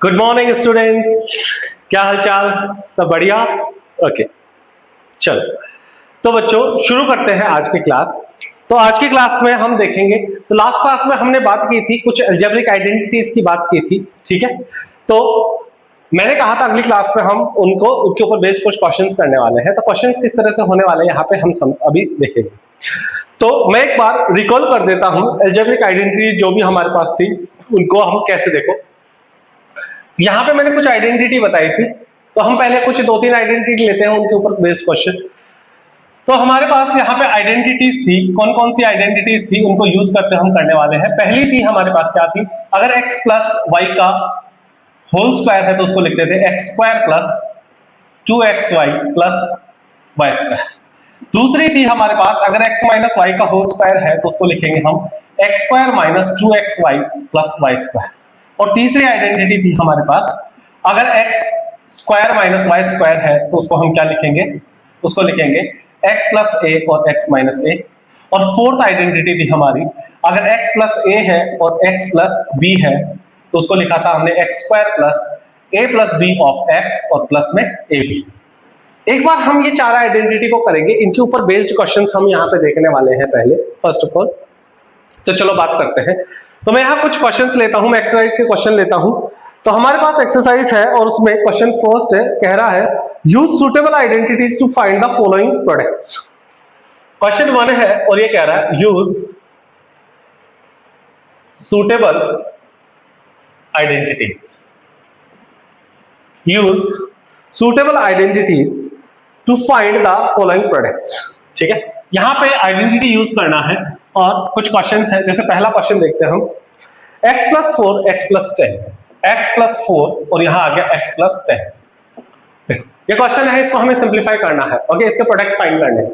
Good morning students, क्या हालचाल? सब बढ़िया? ओके, चलो तो बच्चों शुरू करते हैं आज की क्लास। तो आज की क्लास में हम देखेंगे, तो लास्ट क्लास में हमने बात की थी कुछ अलजेब्रिक आइडेंटिटीज की बात की थी, ठीक है। तो मैंने कहा था अगली क्लास में हम उनके ऊपर बेस्ड कुछ क्वेश्चंस करने वाले हैं। तो क्वेश्चंस किस तरह से होने वाले हैं यहाँ पे हम अभी देखेंगे। तो मैं एक बार रिकॉल कर देता हूँ अलजेब्रिक आइडेंटिटी जो भी हमारे पास थी उनको हम कैसे देखो। यहां पे मैंने कुछ आइडेंटिटी बताई थी, तो हम पहले कुछ दो तीन आइडेंटिटी लेते हैं उनके ऊपर बेस्ड क्वेश्चन। तो हमारे पास यहाँ पे आइडेंटिटीज थी, कौन कौन सी आइडेंटिटीज थी उनको यूज करते हम करने वाले हैं। पहली थी हमारे पास क्या थी, अगर x प्लस वाई का होल स्क्वायर है तो उसको लिखते थे x square plus 2xy plus y square. दूसरी थी हमारे पास अगर x माइनस वाई का होल स्क्वायर है तो उसको लिखेंगे हम x square minus 2xy plus y square. और तीसरी आइडेंटिटी थी हमारे पास अगर x square minus y square है तो उसको हम क्या लिखेंगे, उसको लिखेंगे x प्लस ए और x माइनस ए। और फोर्थ आइडेंटिटी थी हमारी अगर x प्लस ए है और x प्लस बी है तो उसको लिखा था हमने x square plus a plus b of x और प्लस में ए बी। एक बार हम ये चार आइडेंटिटी को करेंगे, इनके ऊपर बेस्ड क्वेश्चंस हम यहाँ पे देखने वाले हैं पहले फर्स्ट ऑफ ऑल। तो चलो बात करते हैं। तो मैं यहाँ कुछ क्वेश्चंस लेता हूँ, मैं एक्सरसाइज के क्वेश्चन लेता हूँ। तो हमारे पास एक्सरसाइज है और उसमें क्वेश्चन फर्स्ट है, कह रहा है use suitable identities to find the following products. Question one है और ये कह रहा है use suitable identities, use suitable identities to find the following products. ठीक है, यहां पे आइडेंटिटी यूज करना है और कुछ क्वेश्चंस है। जैसे पहला क्वेश्चन देखते हैं हम, x plus 4 x plus 10, x plus 4 और यहां आ गया x प्लस 10। ये क्वेश्चन है, इसको हमें सिंप्लीफाई करना है। ओके, इसके प्रोडक्ट फाइंड करने हैं।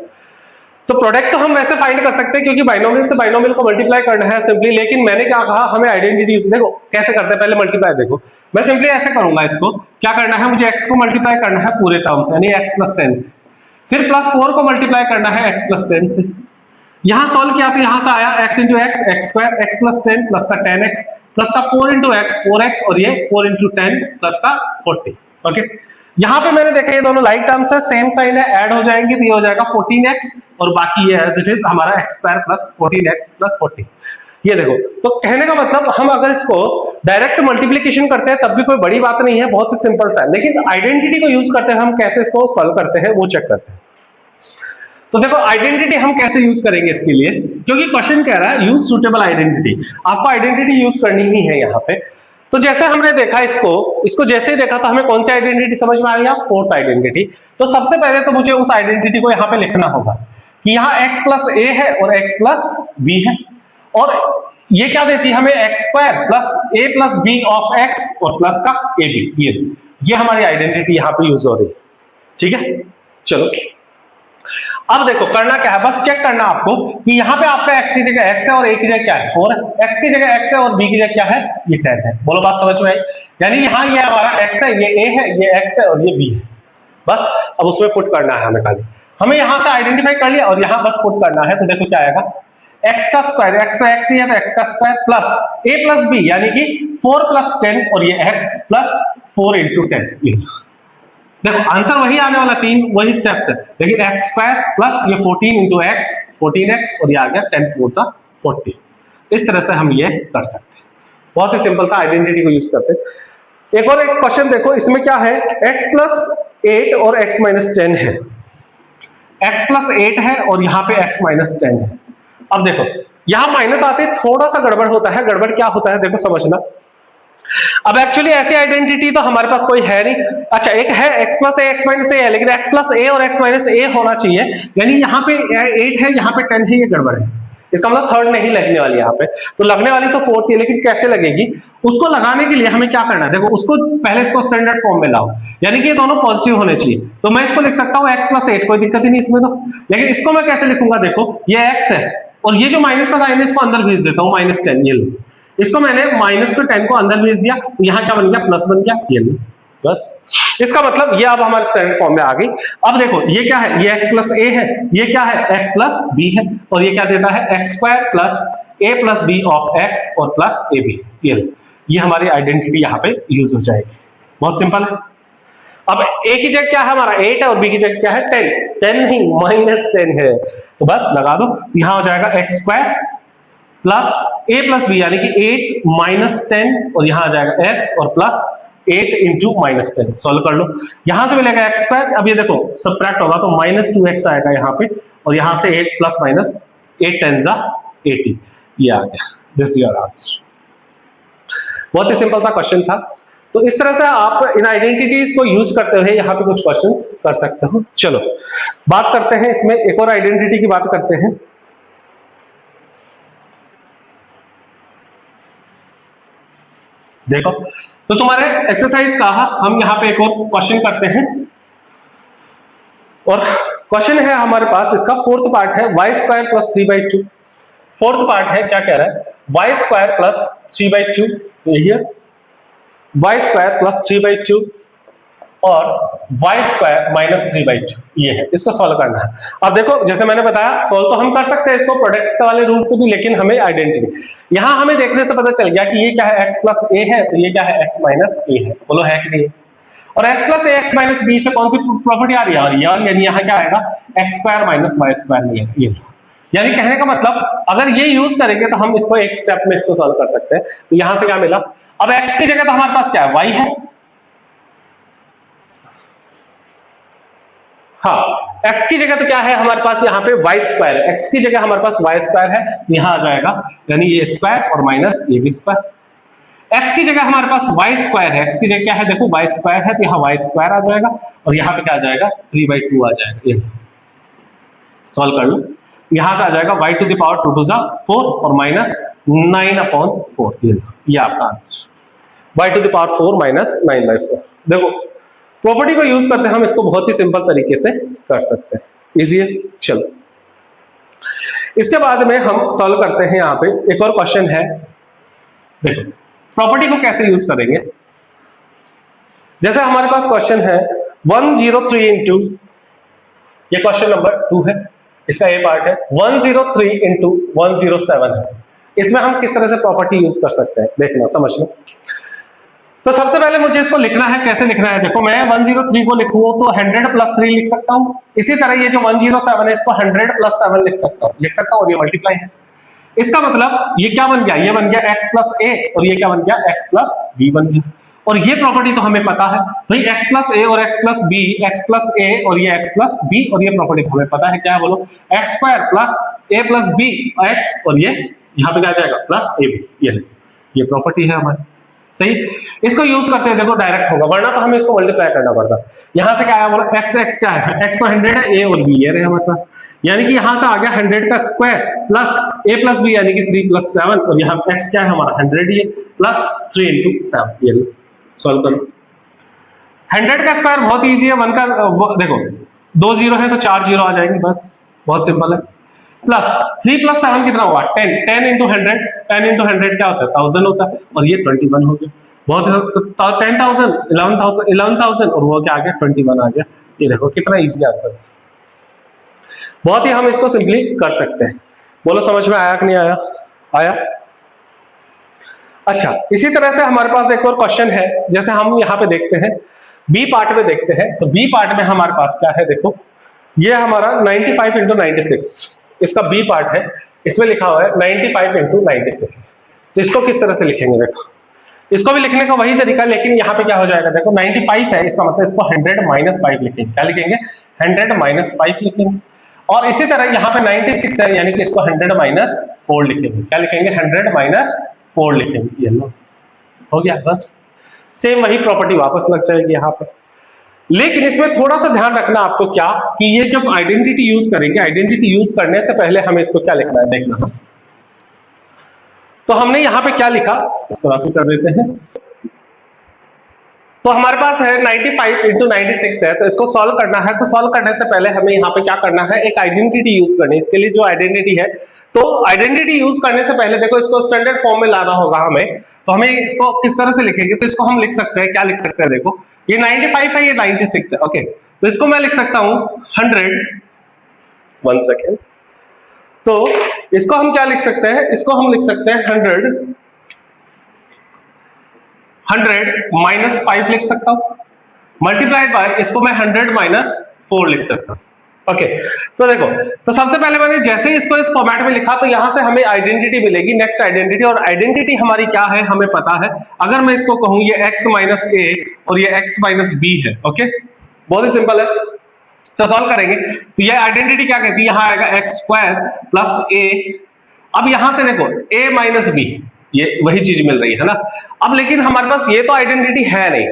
तो प्रोडक्ट तो हम वैसे फाइंड कर सकते हैं क्योंकि बाइनोमियल से बाइनोमियल को मल्टीप्लाई करना है सिंपली, लेकिन मैंने क्या कहा हमें आइडेंटिटी यूज, देखो कैसे करते हैं, पहले मल्टीप्लाई देखो। मैं सिंपली ऐसे करूंगा, इसको क्या करना है, मुझे x को मल्टीप्लाई करना है पूरे टर्म से यानी x प्लस 10 से, फिर प्लस 4 को मल्टीप्लाई करना है x प्लस 10 से। यहां सॉल्व किया तो यहां से आया x into x x square, x plus 10 plus का 10x प्लस का 4 इंटू एक्स 4x और ये 4 इंटू 10 प्लस का 40। ओके, यहां पे मैंने देखा ये दोनों लाइक टर्म्स है, सेम साइन है, ऐड हो जाएंगे तो ये हो जाएगा 14x और बाकी ये एज इट इज हमारा x square plus 14x plus 40। ये देखो, तो कहने का मतलब हम अगर इसको डायरेक्ट मल्टीप्लिकेशन करते हैं तब भी कोई बड़ी बात नहीं है, बहुत ही सिंपल सा है, लेकिन आइडेंटिटी को यूज करते हैं हम कैसे इसको सॉल्व करते हैं वो चेक करते हैं। तो देखो आइडेंटिटी हम कैसे यूज करेंगे इसके लिए, क्योंकि क्वेश्चन कह रहा है यूज सुटेबल आइडेंटिटी, आपको आइडेंटिटी यूज करनी ही है यहाँ पे। तो जैसे हमने देखा इसको जैसे ही देखा तो हमें कौन सी आइडेंटिटी समझ में आ गया, फोर्थ आइडेंटिटी। तो सबसे पहले तो मुझे उस आइडेंटिटी को यहाँ पे लिखना होगा कि यहाँ x प्लस ए है और x प्लस बी है, और ये क्या देती है हमें x square plus a plus b of x और प्लस का ए बी। ये हमारी आइडेंटिटी यहाँ पे यूज हो रही है। ठीक है, चलो अब देखो करना क्या है, बस चेक करना आपको कि यहाँ पे आपका x की जगह x है और a की जगह क्या है 4 है, x की जगह x है और b की जगह क्या है ये 10 है। बोलो बात समझ में आई? यानी यहाँ ये हमारा x है, ये a है, ये x है और ये b है। बस अब उसमें पुट करना है हमें, खाली हमें यहाँ से आइडेंटिफाई कर लिया और यहाँ बस पुट करना है। तो देखो क्या आएगा, x का स्क्वायर, x तो x ही है तो x का square plus a plus b यानी कि 4 प्लस 10 और ये x प्लस 4 इंटू 10। देखो आंसर वही आने वाला, 3 वही स्टेप्स है, लेकिन एक्स स्क्वायर प्लस ये 14 इंटू एक्स 14x और ये आ गया 10 4 सा 40। इस तरह से हम ये कर सकते हैं, बहुत ही सिंपल था, आइडेंटिटी को यूज करते हैं। एक और एक क्वेश्चन देखो, इसमें क्या है, x प्लस 8 और x माइनस 10 है, x प्लस 8 है और यहाँ पे x माइनस 10 है। अब देखो यहाँ माइनस आते थोड़ा सा गड़बड़ होता है, गड़बड़ क्या होता है देखो समझना। अब एक्चुअली ऐसी आइडेंटिटी तो हमारे पास कोई है नहीं। अच्छा एक है x प्लस ए एक्स माइनस ए है, लेकिन x प्लस ए और x माइनस ए होना चाहिए, यानी यहाँ पे 8 है यहाँ पे 10 है, ये गड़बड़ है। इसका मतलब थर्ड नहीं लगने वाली यहाँ पे, तो लगने वाली तो फोर्थ है, लेकिन कैसे लगेगी उसको लगाने के लिए हमें क्या करना है, देखो उसको पहले इसको स्टैंडर्ड फॉर्म में लाओ, यानी कि ये दोनों पॉजिटिव होने चाहिए। तो मैं इसको लिख सकता हूँ x प्लस 8, कोई दिक्कत ही नहीं इसमें तो। लेकिन इसको मैं कैसे लिखूंगा, देखो ये x है और ये जो माइनस का साइन है इसको अंदर भेज देता हूँ -10, ये लो, इसको मैंने माइनस को 10 को अंदर भेज दिया, यहाँ क्या बन गया प्लस बन गया, ये लो बस। इसका मतलब ये अब हमारे स्टैंडर्ड फॉर्म में आ गई। अब देखो ये क्या है, ये x प्लस ए है, ये क्या है x प्लस बी है, और ये क्या देता है x square plus a plus b of x और प्लस ए बी। ये ये हमारी आइडेंटिटी यहाँ पे यूज हो जाएगी। बहुत सिंपल है। अब ए की जगह क्या है हमारा 8 है और बी की जगह क्या है 10, 10 नहीं -10 है, तो बस लगा दो, यहां हो जाएगा x square plus a plus b यानी कि 8 -10 और यहां आ जाएगा x और प्लस 8 इंटू -10, सॉल्व कर लो, यहां से मिलेगा x स्क्वायर, अब ये देखो सबट्रैक्ट होगा तो -2x आएगा यहां पे और यहां से 8 प्लस माइनस 8 10 जा 80, ये आ गया, दिस इज योर आंसर। बहुत ही सिंपल सा क्वेश्चन था। तो इस तरह से आप इन आइडेंटिटीज को यूज करते हुए यहाँ पे कुछ क्वेश्चंस कर सकते हो। चलो बात करते हैं इसमें एक और आइडेंटिटी की बात करते हैं। देखो तो तुम्हारे एक्सरसाइज का हम यहाँ पे एक और क्वेश्चन करते हैं और क्वेश्चन है हमारे पास, इसका फोर्थ पार्ट है y square plus 3/2। Fourth part है, क्या कह रहा है, y स्क्वायर प्लस 3/2, यही है y स्क्वायर प्लस 3/2 और y स्क्वायर माइनस 3/2, ये है, इसको सॉल्व करना है। अब देखो जैसे मैंने बताया सॉल्व तो हम कर सकते हैं इसको प्रोडक्ट वाले रूल से भी, लेकिन हमें आइडेंटिटी यहां हमें देखने से पता चल गया कि ये क्या है x प्लस a है, तो ये क्या है x माइनस a है, बोलो है कि नहीं। और x plus a x minus b से कौन सी प्रॉपर्टी आ रही है, और यानी यहाँ क्या आएगा x square minus y square, ये यानी कहने का मतलब अगर ये यूज करेंगे तो हम इसको एक स्टेप में इसको सॉल्व कर सकते हैं। तो यहां से क्या मिला, अब x की जगह तो हमारे पास क्या है y है, हाँ x की जगह तो क्या है हमारे पास यहाँ पे y स्क्वायर है, x की जगह हमारे पास y स्क्वायर है, यहां आ जाएगा यानी ये स्क्वायर और माइनस ये भी स्क्वायर। x की जगह हमारे पास y स्क्वायर है, x की जगह क्या है देखो y स्क्वायर है, तो यहाँ y स्क्वायर आ जाएगा और यहाँ पे क्या आ जाएगा 3/2 आ जाएगा, ये सॉल्व कर लो, यहां से आ जाएगा y टू द पावर 2 2 4 और माइनस 9/4, ये आपका answer y to the power 4 minus 9/4। देखो प्रॉपर्टी को यूज करते हैं हम इसको बहुत ही सिंपल तरीके से कर सकते हैं, इजी है। चलो इसके बाद में हम सॉल्व करते हैं, यहाँ पे एक और क्वेश्चन है। देखो प्रॉपर्टी को कैसे यूज करेंगे, जैसे हमारे पास क्वेश्चन है 103 इंटू, ये क्वेश्चन नंबर 2 है, इसका ए पार्ट है 103 इंटू 107 है, इसमें हम किस तरह से प्रॉपर्टी यूज कर सकते हैं देखना समझना। तो सबसे पहले मुझे इसको लिखना है, कैसे लिखना है देखो, मैं 103 को लिखूं तो 100 प्लस 3 लिख सकता हूं, इसी तरह ये जो 107 है इसको 100 प्लस 7 लिख सकता हूं और ये मल्टीप्लाई है, इसका मतलब ये क्या बन गया, ये बन गया x प्लस a और ये क्या बन गया x प्लस b बन गया। और ये प्रॉपर्टी तो हमें पता है भाई, x प्लस a और x plus b, x plus a और ये x प्लस b, और ये प्रॉपर्टी हमें पता है क्या है बोलो, x square plus a plus b x और ये यहाँ पे क्या जाएगा प्लस ab, ये प्रॉपर्टी है हमारी, सही। इसको यूज करते हैं देखो डायरेक्ट होगा, वरना तो हमें इसको मल्टीप्लाई करना पड़ता। यहां से क्या आया बोलो x क्या है, x तो 100 है, a और b ये रहे हमारे पास, यानी कि यहां से आ गया 100 का square plus a plus b यानी कि 3 प्लस 7 और यहाँ x क्या है हमारा 100 ही है प्लस 3 इंटू 7, ये सॉल्व करो। 100 का स्क्वायर बहुत इजी है, 1 का देखो 2 0 है तो 4 0 आ जाएंगे, बस बहुत सिंपल है, प्लस 3 प्लस 7 कितना होगा 10, 10 इंटू 100, 10 इंटू 100 क्या होता है 1000 होता है और ये 21 हो गया, बहुत 10,000 11,000 और वो क्या आ गया 21 आ गया, ये देखो कितना इजी आंसर, बहुत ही हम इसको सिंपली कर सकते हैं। बोलो समझ में आया कि नहीं आया, आया। अच्छा इसी तरह से हमारे पास एक और क्वेश्चन है, जैसे हम यहाँ पे देखते हैं बी पार्ट में देखते हैं, तो बी पार्ट में हमारे पास क्या है देखो, ये हमारा 95 इंटू 96, इसका बी पार्ट है, इसमें लिखा हुआ है 95 इंटू 96, तो इसको किस तरह से लिखेंगे देखो, इसको भी लिखने का वही तरीका, लेकिन यहाँ पे क्या हो जाएगा देखो 95 है, इसका मतलब इसको 100 माइनस 5 लिखेंगे, क्या लिखेंगे 100 माइनस 5 लिखेंगे, और इसी तरह यहाँ पे 96 है यानी कि इसको 100 माइनस 4 लिखेंगे, क्या लिखेंगे 100 माइनस 4 लिखेंगे, ये लो हो गया, बस सेम वही प्रॉपर्टी वापस लग जाएगी यहाँ पे। लेकिन इसमें थोड़ा सा ध्यान रखना आपको क्या, कि ये जब आइडेंटिटी यूज करेंगे, आइडेंटिटी यूज करने से पहले हमें इसको क्या लिखना है देखना, तो हमने यहाँ पे क्या लिखा इसको रफ कर देते हैं, तो हमारे पास है 95 इंटू 96 है, तो इसको सॉल्व करना है, तो सॉल्व करने से पहले हमें यहाँ पे क्या करना है, एक आइडेंटिटी यूज करनी है, इसके लिए जो आइडेंटिटी है, तो आइडेंटिटी यूज करने से पहले देखो इसको स्टैंडर्ड फॉर्म में लाना होगा हमें, तो हमें इसको किस तरह से लिखेंगे, तो इसको हम लिख सकते हैं, क्या लिख सकते हैं देखो, ये 95 है, ये 96 है, ओके, तो इसको मैं लिख सकता हूं 100, 1 सेकेंड, तो इसको हम क्या लिख सकते हैं, इसको हम लिख सकते हैं 100 100 माइनस 5 लिख सकता हूं, मल्टीप्लाइड बाय इसको मैं 100 माइनस 4 लिख सकता हूं। ओके तो देखो, तो सबसे पहले मैंने जैसे ही इसको इस फॉर्मेट में लिखा तो यहां से हमें आइडेंटिटी मिलेगी, नेक्स्ट आइडेंटिटी, और आइडेंटिटी हमारी क्या है हमें पता है। अगर मैं इसको कहूं ये x माइनस ए और ये x माइनस बी है, ओके बहुत ही सिंपल है, तो सॉल्व करेंगे तो ये आइडेंटिटी क्या कहती है, यहां आएगा एक्स स्क्वायर प्लस ए। अब यहां से देखो a माइनस बी, ये वही चीज मिल रही है ना। अब लेकिन हमारे पास ये तो आइडेंटिटी है नहीं,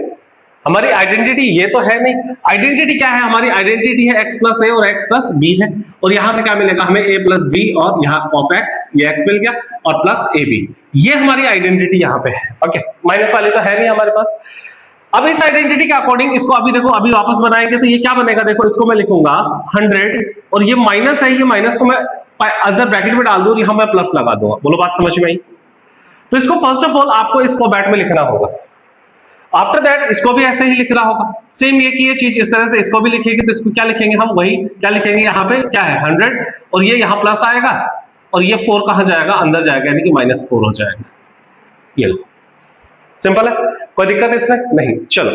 हमारी आइडेंटिटी ये तो है नहीं। आइडेंटिटी क्या है हमारी, आइडेंटिटी है x प्लस ए और x प्लस बी है, और यहां से क्या मिलेगा हमें a प्लस बी, और यहाँ ऑफ x, ये x मिल गया, और प्लस ए बी, ये हमारी आइडेंटिटी यहाँ पे है। ओके माइनस वाली तो है नहीं हमारे पास। अब इस आइडेंटिटी के अकॉर्डिंग इसको अभी देखो, अभी वापस बनाएंगे तो ये क्या बनेगा, देखो इसको मैं लिखूंगा 100, और ये माइनस है, ये माइनस को मैं अंदर ब्रैकेट में डाल दूं और यहां मैं प्लस लगा दूंगा। बोलो बात समझ में आई? तो इसको फर्स्ट ऑफ ऑल आपको इस फॉर्मेट में लिखना होगा, आफ्टर दैट इसको भी ऐसे ही लिखना होगा, सेम ये की ये चीज इस तरह से इसको भी लिखेंगे, तो इसको क्या लिखेंगे हम, वही क्या लिखेंगे, यहाँ पे क्या है 100, और ये यहाँ प्लस आएगा, और ये 4 कहां जाएगा, अंदर जाएगा, यानी कि -4 हो जाएगा। ये लो, सिंपल है, कोई दिक्कत है इसमें नहीं। चलो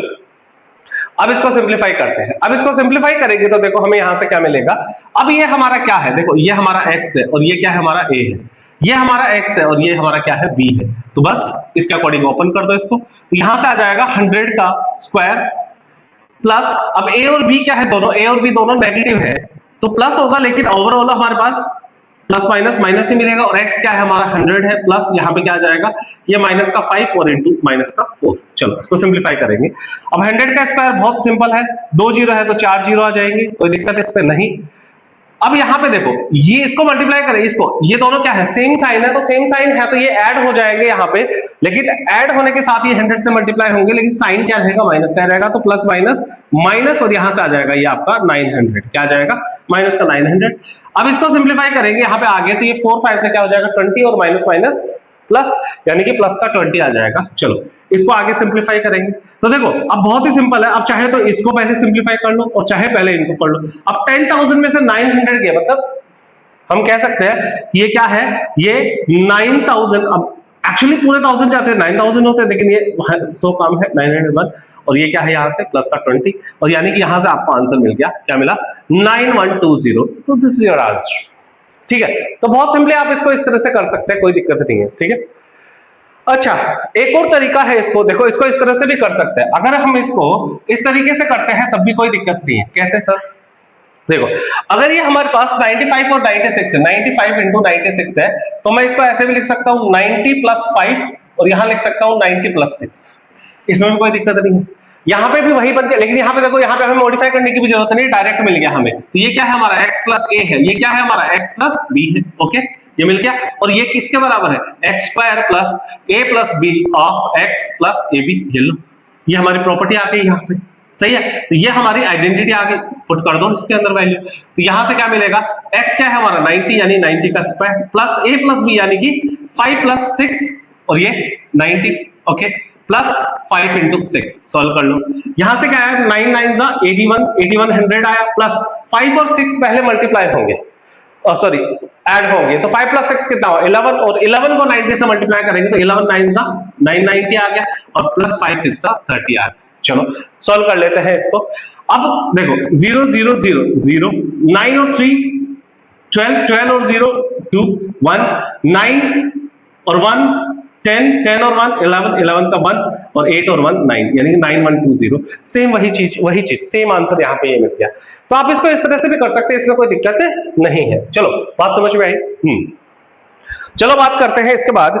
अब इसको सिंप्लीफाई करते हैं। अब इसको सिंप्लीफाई करेंगे तो देखो हमें यहां से क्या मिलेगा। अब ये हमारा क्या है, देखो ये हमारा x है, और ये क्या है हमारा a है, ये हमारा x है, और ये हमारा क्या है b है। तो बस इसके अकॉर्डिंग ओपन कर दो इसको, तो यहां से आ जाएगा 100 का स्क्वायर प्लस, अब a और b क्या है, दोनों a और b दोनों नेगेटिव है तो प्लस होगा, लेकिन ओवरऑल हमारे पास प्लस माइनस माइनस ही मिलेगा, और x क्या है हमारा 100 है, प्लस यहाँ पे क्या आ जाएगा, ये माइनस का 5 और इंटू माइनस का 4। चलो इसको सिंप्लीफाई करेंगे। अब 100 का स्क्वायर बहुत सिंपल है, 2 जीरो है तो 4 जीरो आ जाएंगे, कोई दिक्कत इस पे नहीं। अब यहाँ पे देखो, ये इसको मल्टीप्लाई करें, इसको, ये दोनों क्या है, सेम साइन है, तो सेम साइन है तो ये ऐड हो जाएंगे यहाँ पे, लेकिन ऐड होने के साथ ये 100 से मल्टीप्लाई होंगे, लेकिन साइन क्या रहेगा, माइनस का रहेगा, तो प्लस माइनस माइनस, और यहां से आ जाएगा ये आपका 900, क्या आ जाएगा, माइनस का 900। अब इसको सिंप्लीफाई करेंगे यहाँ पे आगे, तो ये 4 5 से क्या हो जाएगा 20, और माइनस माइनस प्लस, यानी कि प्लस का 20 आ जाएगा। चलो इसको आगे सिंप्लीफाई करेंगे, तो देखो अब बहुत ही सिंपल है, अब चाहे तो इसको पहले सिंप्लीफाई कर लो और चाहे पहले इनको कर लो। अब 10,000 में से 900 गया, मतलब हम कह सकते हैं ये क्या है, ये 9,000, अब एक्चुअली पूरे 1000 जाते हैं, 9,000 होते हैं, लेकिन ये 100 कम है, 901, और ये क्या है यहाँ से प्लस का 20, और यानी कि यहां से आपको आंसर मिल गया, क्या मिला, 9120। तो दिस इज योर आंसर। ठीक है, तो बहुत सिंपली आप इसको इस तरह से कर सकते हैं, कोई दिक्कत नहीं है। ठीक है, अच्छा एक और तरीका है इसको, देखो इसको इस तरह से भी कर सकते हैं। अगर हम इसको इस तरीके से करते हैं तब भी कोई दिक्कत नहीं है। कैसे सर? देखो अगर ये हमारे पास 95 और 96 है, 95 इंटू 96 है, तो मैं इसको ऐसे भी लिख सकता हूं 90 प्लस 5, और यहां लिख सकता हूं 90 प्लस 6, इसमें भी कोई दिक्कत नहीं है। यहां पे भी वही बन गया, लेकिन यहां पे देखो, यहां पे हमें मॉडिफाई करने की भी जरूरत नहीं, डायरेक्ट मिल गया हमें। तो ये क्या है हमारा x प्लस a है, ये क्या है हमारा x प्लस b है। ओके ये मिल गया, और ये किसके बराबर है, x square plus a plus b of x plus ab। ये लो, ये हमारी प्रॉपर्टी आ गई यहाँ पे, सही है। तो ये हमारी आइडेंटिटी आ गई, पुट कर दो इसके अंदर वैल्यू, तो यहां से क्या मिलेगा, x क्या है हमारा 90, यानी 90 का square plus a plus b, यानी कि 5 प्लस 6, और ये 90। ओके प्लस 5 इंटू 6, सॉल्व कर लो। यहां से क्या है, 9 9 जा 81, 8100 आया, प्लस 5 और 6 पहले मल्टीप्लाई होंगे, सॉरी ऐड होंगे, तो 5 प्लस 6 कितना हुआ 11, और 11 को 90 से मल्टीप्लाई करेंगे तो 11 9 जा 990 आ गया, और प्लस 5 6 जा 30 आ गया। चलो सॉल्व कर लेते हैं इसको। अब देखो 0 0 0 0, 9 और 3 12, 12 और 0 2 1, 9 और 1 10, 10 और 1 11, 11 का 1, और 8 और 1 9, यानी कि 9120। सेम वही चीज सेम आंसर यहाँ पे ये मिल गया। तो आप इसको इस तरह से भी कर सकते हैं, इसमें कोई दिक्कत नहीं है। चलो बात समझ में आई। चलो बात करते हैं इसके बाद,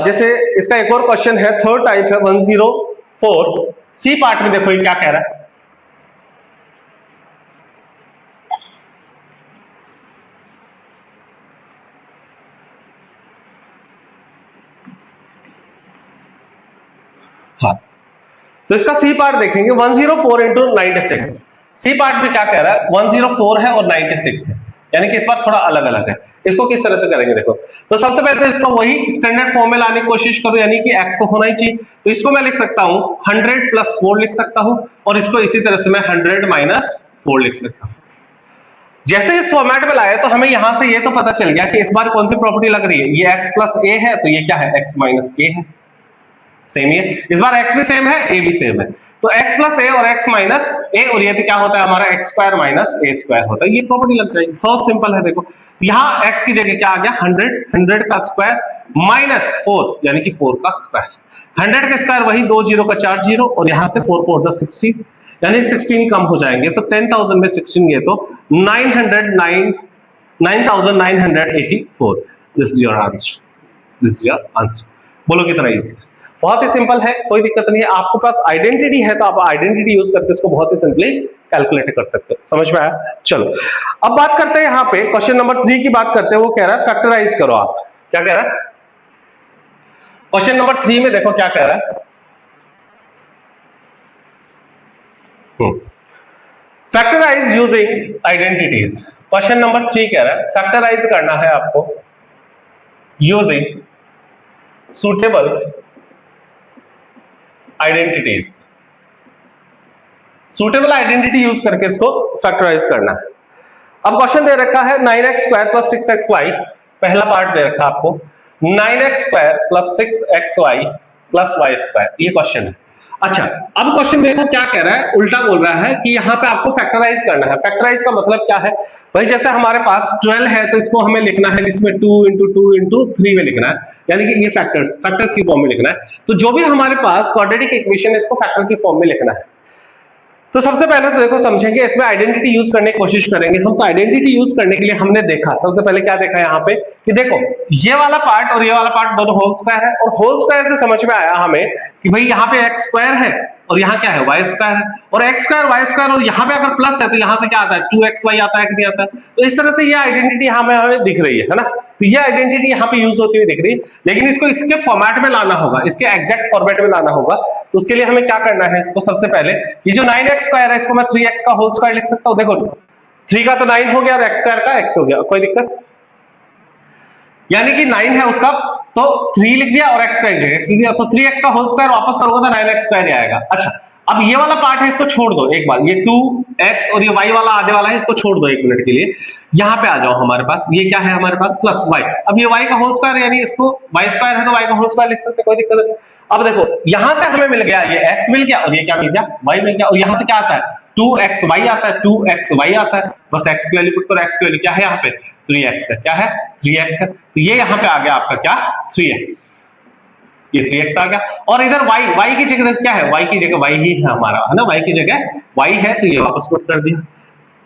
जैसे इसका एक और क्वेश्चन है, थर्ड टाइप है 104 सी पार्ट में। देखो ये क्या कह रहा है, हाँ तो इसका सी पार्ट देखेंगे 104 इंटू 96। सी पार्ट में क्या कह रहा है, 104 है और 96 है, यानी कि इस बार थोड़ा अलग अलग है। इसको किस तरह से करेंगे, देखो तो सबसे पहले तो इसको वही स्टैंडर्ड फॉर्म में लाने की कोशिश करो, यानी कि x तो होना ही चाहिए। तो इसको मैं लिख सकता हूं 100 प्लस 4 लिख सकता हूं, और इसको इसी तरह से मैं 100 माइनस 4 लिख सकता हूं। जैसे इस फॉर्मेट में लाए तो हमें यहां से ये तो पता चल गया कि इस बार कौन सी प्रॉपर्टी लग रही है, ये x प्लस a है, तो ये क्या है x माइनस a है। सेम ही है। इस बार x भी सेम है, a भी सेम है, तो x प्लस a और x माइनस a, और ये क्या होता है हमारा x square minus a square होता है। ये प्रॉपर्टी लग जाएगी, बहुत सिंपल है। देखो यहाँ x की जगह क्या आ गया 100 का स्क्वायर माइनस 4 यानी कि 4 का स्क्वायर। 100 का स्क्वायर वही 2 जीरो का 4 जीरो, और यहाँ से 4 4 16 यानी 16 कम हो जाएंगे, तो 10,000 में 16 गए तो 9,984। This is your answer, this is your answer. बोलो कितना इजी, बहुत ही सिंपल है, कोई दिक्कत नहीं है। आपके पास आइडेंटिटी है तो आप आइडेंटिटी यूज करके इसको बहुत ही सिंपली कैलकुलेट कर सकते हो। समझ में आया? चलो अब बात करते हैं यहाँ पे क्वेश्चन नंबर 3 की बात करते हैं। वो कह रहा है फैक्टराइज करो। आप क्या कह रहा है क्वेश्चन नंबर 3 में? देखो क्या कह रहा है, factorise using identities. Question number 3 कह रहा है फैक्टराइज करना है आपको using suitable identities. Suitable identity use करके इसको फैक्टराइज करना है। अब क्वेश्चन दे रखा है 9x स्क्वायर प्लस 6xy, पहला पार्ट दे रखा है आपको 9x square plus 6xy plus y square, ये क्वेश्चन है। अच्छा अब क्वेश्चन देखो क्या कह रहा है, उल्टा बोल रहा है कि यहाँ पे आपको फैक्टराइज करना है। फैक्टराइज का मतलब क्या है भाई, जैसे हमारे पास 12 है तो इसको हमें लिखना है इसमें 2 इंटू 2 इंटू 3 में लिखना है, यानी कि ये फैक्टर्स की फॉर्म में लिखना है। तो जो भी हमारे पास क्वाड्रेटिक इक्वेशन है इसको फैक्टर की फॉर्म में लिखना है। तो सबसे पहले तो देखो समझेंगे, इसमें आइडेंटिटी यूज करने की कोशिश करेंगे हम। तो आइडेंटिटी यूज करने के लिए हमने देखा, सबसे पहले क्या देखा यहाँ पे कि देखो ये वाला पार्ट और ये वाला पार्ट दोनों होल स्क्वायर है, और होल स्क्वायर से समझ में आया हमें कि भाई यहाँ पे एक्स स्क्वायर है और यहाँ क्या है वाई स्क्वायर है, और एक्स स्क्वायर वाई स्क्वायर, और यहाँ पे अगर प्लस है तो यहाँ से क्या आता है 2xy आता है कि नहीं आता है। तो इस तरह से ये आइडेंटिटी हमें दिख रही है ना, तो ये आइडेंटिटी यहाँ पे यूज होती हुई दिख रही है। लेकिन इसको इसके फॉर्मेट में लाना होगा, इसके एग्जैक्ट फॉर्मेट में लाना होगा। तो उसके लिए हमें क्या करना है, इसको सबसे पहले ये जो 9x स्क्वायर है इसको मैं 3x का होल स्क्वायर लिख सकता हूँ। देखो 3 का तो 9 हो गया और x स्क्वायर का x हो गया, कोई दिक्कत, यानी कि 9 है उसका तो 3 लिख दिया और x स्क्वायर जगह x लिख दिया, तो 3x का होल स्क्वायर वापस करोगे तो 9x स्क्वायर आएगा। अच्छा अब ये वाला पार्ट है इसको छोड़ दो एक बार, ये 2x और ये y वाला आधे वाला है इसको छोड़ दो एक मिनट के लिए। यहाँ पे आ जाओ, हमारे पास ये क्या है, हमारे पास प्लस y। अब ये y का होल स्क्वायर यानी इसको y स्क्वायर है तो y का होल स्क्वायर लिख सकते, कोई दिक्कत नहीं। अब देखो यहां से हमें मिल गया ये x मिल गया और ये क्या मिल गया y मिल गया, और यहाँ पे क्या आता है 2xy आता है, 2xy आता है, बस x की वैल्यू पुट करो। x की वैल्यू क्या है यहाँ पे 3x है, क्या है 3x है, तो ये यहाँ पे आ गया आपका क्या 3x, ये 3x आ गया। और इधर y की जगह क्या है, y की जगह y ही है हमारा, है ना, y की जगह y है, तो ये वापस पुट कर दिया।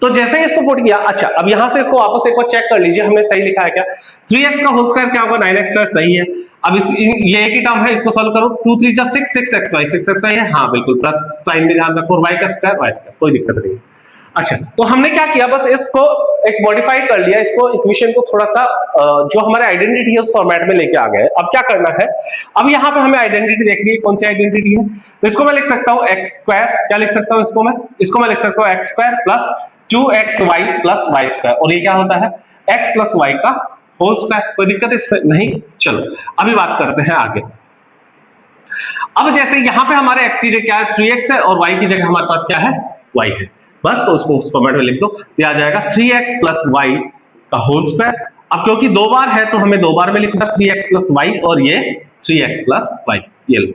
तो जैसे ही इसको पुट किया, अच्छा अब यहां से इसको वापस एक बार चेक कर लीजिए हमने सही लिखा है क्या। 3x का होल स्क्वायर क्या होगा 9x स्क्वायर, सही है। अब ये एक ही टर्म है, इसको सॉल्व करो, 2 3 जा 6 6xy है, हाँ बिल्कुल, प्लस साइन भी ध्यान रखो, y का स्क्वायर y स्क्वायर, कोई दिक्कत नहीं। अच्छा तो हमने क्या किया, बस इसको एक मॉडिफाई कर लिया, इसको इक्वेशन को थोड़ा सा जो हमारे आइडेंटिटी है उस फॉर्मेट में लेके आ गए। अब क्या करना है, अब यहाँ पे हमें आइडेंटिटी देखनी है, कौन सी आइडेंटिटी है, तो इसको मैं लिख सकता हूँ एक्स स्क्वायर, क्या लिख सकता हूँ इसको मैं लिख सकता हूँ x square plus 2xy plus y square, और ये क्या होता है x प्लस y का होल स्क्वायर, कोई दिक्कत इस पे नहीं। चलो अभी बात करते हैं आगे। अब जैसे यहाँ पे हमारे x की जगह क्या है 3x है और y की जगह हमारे पास क्या है y है, बस तो उसको उस फॉर्मेट में लिख दो, ये आ जाएगा 3x प्लस y का होल स्क्वायर। अब क्योंकि दो बार है तो हमें दो बार में लिखना 3x प्लस y और ये 3x प्लस y, ये लो,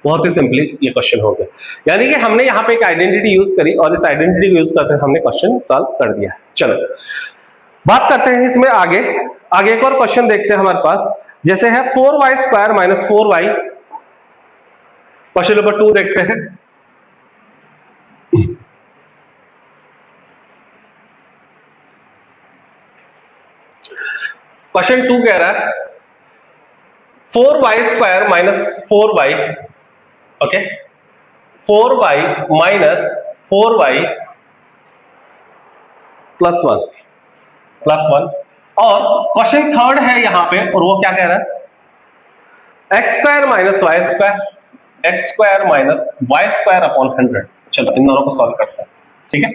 बहुत ही सिंपली ये क्वेश्चन हो गया। यानी कि हमने यहाँ पे एक आइडेंटिटी यूज करी और इस आइडेंटिटी को यूज करके हमने क्वेश्चन सॉल्व कर दिया। चलो बात करते हैं इसमें आगे एक और क्वेश्चन देखते हैं हमारे पास, जैसे है 4y square minus 4y, question number 2 देखते हैं। क्वेश्चन 2 कह रहा है 4y square minus 4y, okay 4y minus 4y plus 1 और क्वेश्चन थर्ड है यहाँ पे, और वो क्या कह रहा है x square minus y square, x square minus y square upon 100। चलो इन दोनों को सॉल्व करते हैं, ठीक है।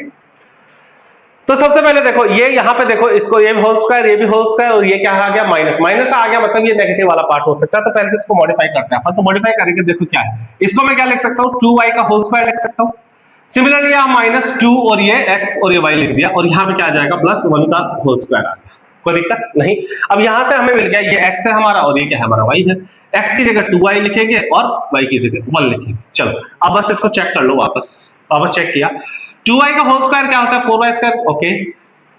तो सबसे पहले देखो ये यहाँ पे देखो, इसको ये भी होल स्क्वायर, ये भी होल स्क्वायर, और ये क्या आ गया माइनस आ गया, मतलब ये नेगेटिव वाला पार्ट हो सकता है। तो पहले इसको मॉडिफाई करते हैं, तो मॉडिफाई करके देखो क्या है, इसको मैं क्या लिख सकता हूँ 2y का होल स्क्वायर लिख सकता हूँ। सिमिलरली यहाँ -2 और ये x और ये y लिख दिया, और यहाँ पे क्या आ जाएगा +1 का होल स्क्वायर आ गया, कोई दिक्कत नहीं। अब यहां से हमें मिल गया ये x है हमारा और ये क्या है हमारा y है। x की जगह 2y लिखेंगे और y की जगह 1 लिखेंगे। चलो अब बस इसको चेक कर लो, वापस चेक किया, 2y का होल स्क्वायर क्या होता है 4y स्क्वायर। ओके,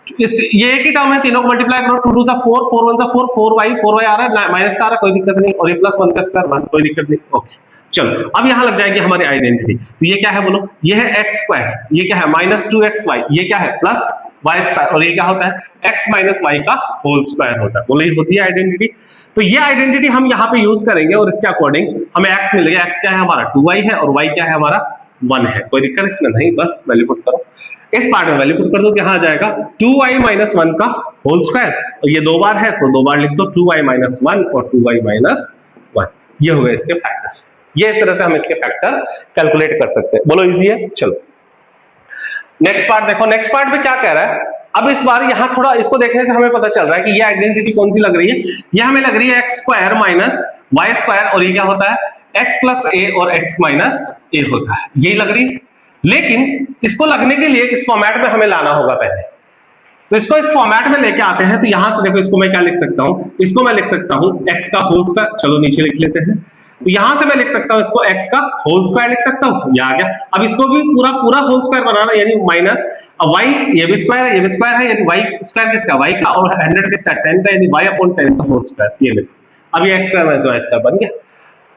ये एक ही टर्म है, तीनों को मल्टीप्लाई करो, 2 2 सा 4, 4 1 सा 4, 4y आ रहा है, माइनस का आ रहा है, कोई दिक्कत नहीं, और ये प्लस 1 का स्क्वायर 1, कोई दिक्कत नहीं। ओके चलो अब यहां लग जाएगी हमारी आइडेंटिटी। तो ये क्या है बोलो, ये है x स्क्वायर, ये क्या है -2xy, ये क्या है प्लस y स्क्वायर, और ये क्या होता है x माइनस y का होल स्क्वायर होता है। बोलो ये होती है आइडेंटिटी। तो ये आइडेंटिटी हम यहाँ पे यूज करेंगे और इसके अकॉर्डिंग हमें x मिलेगा, x क्या है हमारा 2y है और y क्या है हमारा 1 है। कोई दिक्कत इसमें नहीं, बस वैल्यू पुट करो, इस पार्ट में वैल्यू पुट कर दो, यहाँ आ जाएगा 2y माइनस 1 का होल स्क्वायर, और ये 2 बार है तो 2 बार लिख दो, 2y माइनस 1 और 2y माइनस 1, ये हो गए इसके फैक्टर। ये इस तरह से हम इसके फैक्टर कैलकुलेट कर सकते हैं। बोलो इजी है। चलो नेक्स्ट पार्ट देखो, नेक्स्ट पार्ट में क्या कह रहा है। अब इस बार यहां थोड़ा इसको देखने से हमें पता चल रहा है कि ये आइडेंटिटी कौन सी लग रही है। ये हमें लग रही है x square minus y square, और ये क्या होता है x प्लस a और x माइनस a होता है, यही लग रही है। लेकिन इसको लगने के लिए इस फॉर्मेट में हमें लाना होगा पहले, तो इसको इस फॉर्मेट में लेके आते हैं। तो यहां से देखो, इसको मैं क्या लिख सकता हूं, इसको मैं लिख सकता हूं x का होल स्क्वायर, चलो नीचे लिख लेते हैं। तो यहां से मैं लिख सकता हूं इसको x का होल स्क्वायर लिख सकता हूं, ये आ गया। अब इसको भी पूरा होल स्क्वायर बनाना, यानी माइनस y, ये भी स्क्वायर है, ये भी स्क्वायर है, यानी y स्क्वायर किसका y का, और 100 किसका 10 का, यानी y अपॉन 10 का होल स्क्वायर, ये लिखो। अब ये x square minus y square बन गया,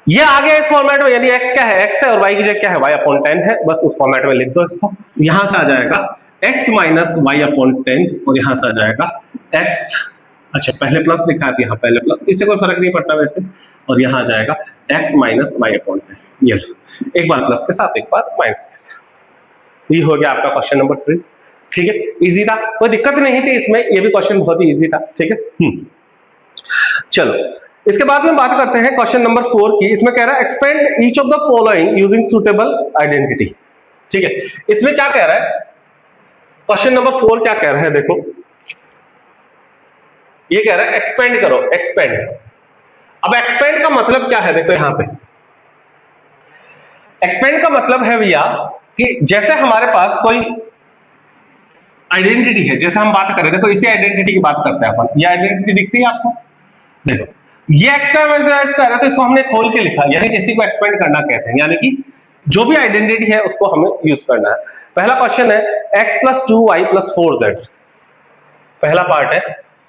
ये आ गया इस फॉर्मेट में, यानी x क्या है x है और y की जगह क्या है y अपॉन 10 है, बस उस फॉर्मेट में लिख दो इसको। यहां से आ जाएगा x माइनस y अपॉन 10, और यहां से आ जाएगा x, अच्छा पहले प्लस लिखा है यहाँ, पहले प्लस, इससे कोई फर्क नहीं पड़ता वैसे, और यहां आ जाएगा x माइनस y अपॉन 10, ये एक बार प्लस के साथ एक बार माइनस के साथ। ये हो गया आपका क्वेश्चन नंबर 3। ठीक है, इजी था, कोई दिक्कत नहीं थी इसमें, ये भी क्वेश्चन बहुत ही इजी था। ठीक है, चलो इसके बाद में बात करते हैं क्वेश्चन नंबर 4 की। इसमें कह रहा है expand each of the following using suitable identity. ठीक है, इसमें क्या कह रहा है, क्वेश्चन नंबर 4 क्या कह रहा है, देखो ये कह रहा है एक्सपेंड करो, एक्सपेंड। अब एक्सपेंड का मतलब क्या है, देखो यहां पे एक्सपेंड का मतलब है भैया कि जैसे हमारे पास कोई आइडेंटिटी है, जैसे हम बात कर रहे थे, देखो इसी आइडेंटिटी की बात करते हैं अपन। ये आइडेंटिटी दिख रही है आपको, देखो ये x square minus y square है, तो इसको हमने खोल के लिखा, यानी इसी को एक्सपेंड करना कहते हैं, यानी कि जो भी आइडेंटिटी है उसको हमें यूज करना है। पहला क्वेश्चन है x plus 2y plus 4z, पहला पार्ट है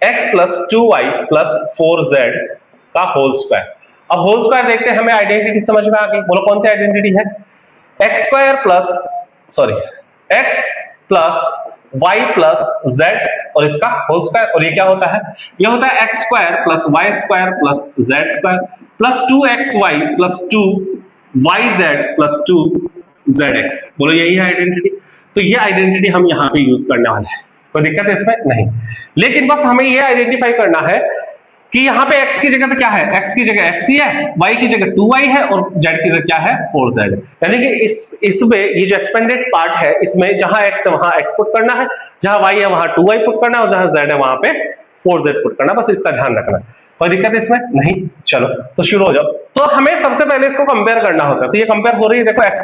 x plus 2y plus 4z का होल स्क्वायर। अब होल स्क्वायर देखते हैं, हमें आइडेंटिटी समझ में आ गई, बोलो कौन सी आइडेंटिटी है, x square plus x plus y plus z और इसका होल स्क्वायर, और ये क्या होता है, ये होता है x square plus y square plus z square plus 2xy plus 2yz plus 2zx। बोलो यही है आइडेंटिटी। तो ये आइडेंटिटी हम यहाँ पे यूज करने वाले हैं, कोई दिक्कत है इसमें नहीं, लेकिन बस हमें ये आइडेंटिफाई करना है कि यहाँ पे x की जगह तो क्या है, x की जगह x ही है, y की जगह 2y है और z की जगह क्या है 4z। यानी कि इसमें ये जो एक्सपेंडेड पार्ट है, इसमें जहां x है वहां x पुट करना है, जहां y है वहां 2y पुट करना है, और जहां z है वहां पे 4z पुट करना, बस इसका ध्यान रखना। कोई दिक्कत इसमें नहीं। चलो तो शुरू हो जाओ। तो हमें सबसे पहले इसको कंपेयर करना होता है, तो ये कंपेयर हो रही है, देखो x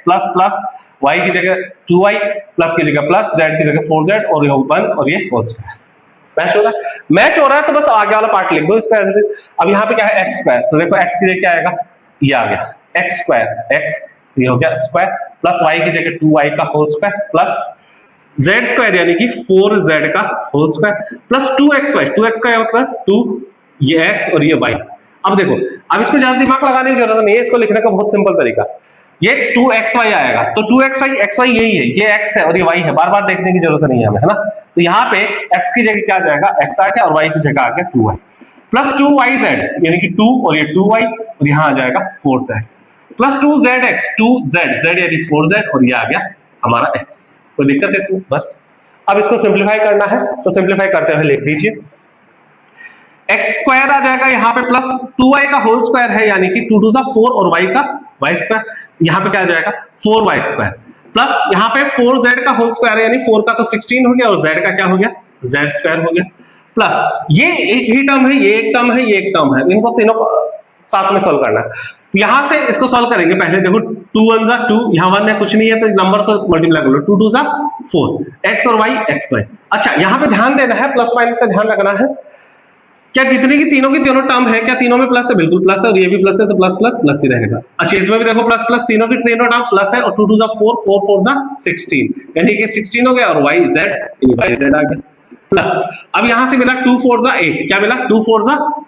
प्लस प्लस y की जगह 2y प्लस की जगह प्लस, z की जगह 4z और ये 1 और ये होल स्क्वायर। मैच हो रहा है, मैच हो रहा है, तो बस आगे वाला पार्ट लिख दो इसका। अब यहाँ पे क्या है x स्क्वायर, तो देखो x की जगह क्या आएगा, ये आ गया x स्क्वायर, x ये हो गया स्क्वायर प्लस y की जगह 2y का whole square plus z square यानी कि 4z का whole square plus 2xy, 2x का क्या होता है 2, ये x और ये y। अब देखो, अब इसको ज्यादा दिमाग लगाने की जरूरत नहीं है, इसको लिखने का बहुत सिंपल तरीका, ये 2xy आएगा, तो 2xy यही है, ये x है और ये y है, बार बार देखने की जरूरत नहीं है हमें, है ना। तो यहाँ पे x की जगह क्या आ जाएगा, x आ गया और y की जगह आ गया 2y प्लस 2yz यानी कि 2 और ये 2y और यहाँ आ जाएगा 4z प्लस 2zx, 2z यानी 4z और ये आ गया हमारा x। कोई दिक्कत है इसमें, बस अब इसको सिंप्लीफाई करना है, तो सिंप्लीफाई करते हुए लिख दीजिए x स्क्वायर आ जाएगा यहाँ पे प्लस 2y का होल स्क्वायर है, यानी कि 2 2 सा 4 और y का y स्क्वायर, यहाँ पे क्या आ जाएगा 4y स्क्वायर प्लस यहाँ पे 4z का होल स्क्वायर है, यानी 4 का तो 16 हो गया और z का क्या हो गया z स्क्वायर हो गया प्लस ये एक ही टर्म है, ये एक टर्म है, ये एक टर्म है, इनको तीनों साथ में सॉल्व करना है। यहां से इसको सॉल्व करेंगे, पहले देखो 2 1 जा 2, यहाँ 1 है कुछ नहीं है, तो नंबर को मल्टीप्लाई कर लो, 2 2 जा 4, x और y xy। अच्छा यहाँ पे ध्यान देना है, प्लस माइनस का ध्यान रखना है, क्या जितने की तीनों टर्म है क्या तीनों में प्लस है? बिल्कुल प्लस है, और ये भी प्लस है तो प्लस प्लस प्लस ही रहेगा। अच्छा इसमें भी देखो प्लस प्लस, तीनों की तीनों टर्म प्लस है, और 2 2 4 4 4 16, यानी कि 16 हो गया, और y z आ गया प्लस। अब यहां से मिला 2 4 8, क्या मिला? 2 4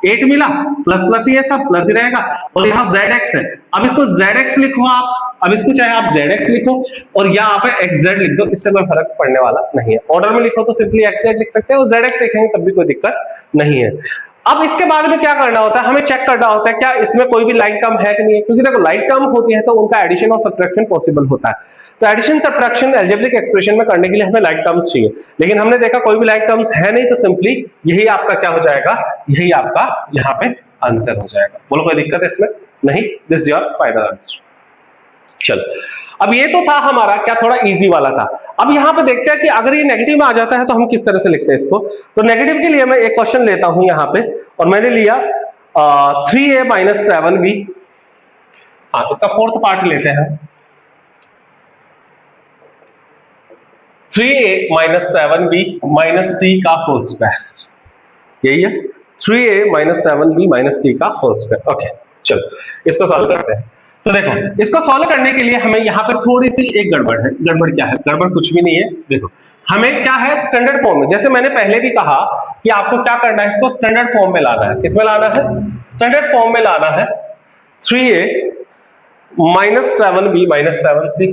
8 मिला, प्लस प्लस ही है, सब प्लस ही रहेगा। और यहाँ zx है, अब इसको zx लिखो आप, अब इसको चाहे आप zx लिखो और यहाँ पे xz लिख दो, इससे कोई फर्क पड़ने वाला नहीं है। ऑर्डर में लिखो तो सिंपली xz लिख सकते हैं, और zx लिखेंगे तब भी कोई दिक्कत नहीं है। अब इसके बाद में क्या करना होता है, हमें चेक करना होता है क्या इसमें कोई भी लाइक टर्म है कि नहीं है, क्योंकि देखो लाइक टर्म होती है तो उनका एडिशन और सब्ट्रैक्शन पॉसिबल होता है। तो एडिशन सब्ट्रैक्शन अलजेब्रिक एक्सप्रेशन में करने के लिए हमें लाइक टर्म्स चाहिए, लेकिन हमने देखा कोई भी लाइक टर्म्स है नहीं, तो सिंपली यही आपका क्या हो जाएगा, यही आपका यहाँ पे आंसर हो जाएगा। बोलो कोई दिक्कत है इसमें? नहीं, this is your final answer. चलो अब ये तो था हमारा क्या थोड़ा इजी वाला था। अब यहाँ पे देखते हैं कि अगर ये नेगेटिव में आ जाता है तो हम किस तरह से लिखते हैं इसको। तो नेगेटिव के लिए मैं एक क्वेश्चन लेता हूं यहाँ पे, और मैंने लिया 3a - 7b। हाँ इसका फोर्थ पार्ट लेते हैं, 3a - 7b - c का होल स्क्वायर, यही है 3a - 7b - c का होल स्क्वायर। ओके चलो इसको सॉल्व करते हैं। तो देखो इसको सॉल्व करने के लिए हमें यहाँ पे थोड़ी सी एक गड़बड़ है। गड़बड़ क्या है? गड़बड़ कुछ भी नहीं है। देखो हमें क्या है, स्टैंडर्ड फॉर्म में, जैसे मैंने पहले भी कहा कि आपको क्या करना है, इसको स्टैंडर्ड फॉर्म में लाना है। किसमें लाना है? स्टैंडर्ड फॉर्म में लाना है। 3a - 7b - 7c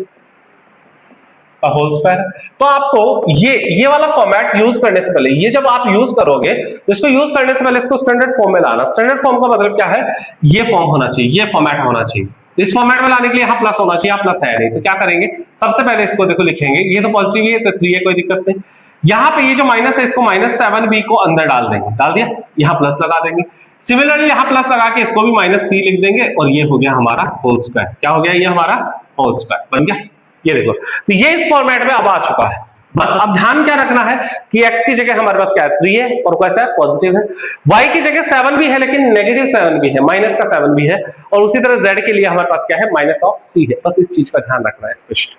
का होल स्क्वायर। तो आपको ये वाला फॉर्मेट यूज करने से पहले, ये जब आप यूज करोगे तो इसको यूज करने से पहले इसको स्टैंडर्ड फॉर्म में लाना। स्टैंडर्ड फॉर्म का मतलब क्या है? ये फॉर्म होना चाहिए, ये फॉर्मेट होना चाहिए। इस फॉर्मेट में लाने के लिए यहाँ प्लस होना चाहिए, यहाँ प्लस है नहीं, तो क्या करेंगे, सबसे पहले इसको देखो लिखेंगे, ये तो पॉजिटिव ही है तो 3 है, कोई दिक्कत नहीं। यहाँ पे ये जो माइनस है इसको -7b को अंदर डाल देंगे, डाल दिया, यहाँ प्लस लगा देंगे। सिमिलरली यहाँ प्लस लगा के इसको भी -c लिख देंगे, और ये हो गया हमारा होल स्क्वायर। क्या हो गया? ये हमारा होल स्क्वायर बन गया। ये देखो तो ये इस फॉर्मेट में अब आ चुका है। बस अब ध्यान क्या रखना है कि x की जगह हमारे पास क्या है, 3 है, और कैसा है, पॉजिटिव है। y की जगह 7 भी है, लेकिन नेगेटिव 7 भी है, माइनस का 7 भी है। और उसी तरह z के लिए हमारे पास क्या है, -c है। बस इस चीज का ध्यान रखना है स्पेशली।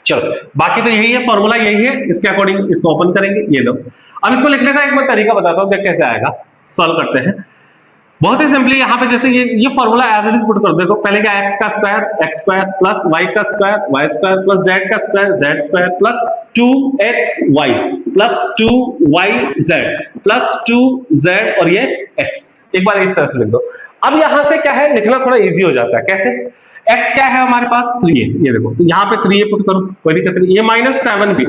चलो बाकी तो यही है, फॉर्मूला यही है, इसके अकॉर्डिंग इसको ओपन करेंगे। ये लो, अब इसको लिखने का एक मैं तरीका बताता हूँ, देख कैसे आएगा। सॉल्व करते हैं बहुत ही सिंपली। यहाँ पे जैसे ये formula as it is put कर दो। देखो पहले क्या, x का स्क्वायर प्लस y का स्क्वायर प्लस z का square plus 2xy plus 2yz plus 2z और ये x। एक बार इस तरह से लिख दो। अब यहां से क्या है, लिखना थोड़ा इजी हो जाता है। कैसे? x क्या है हमारे पास, 3 है, ये देखो, तो यहाँ पे 3 पुट करो, कोई दिक्कत नहीं। ये -7 भी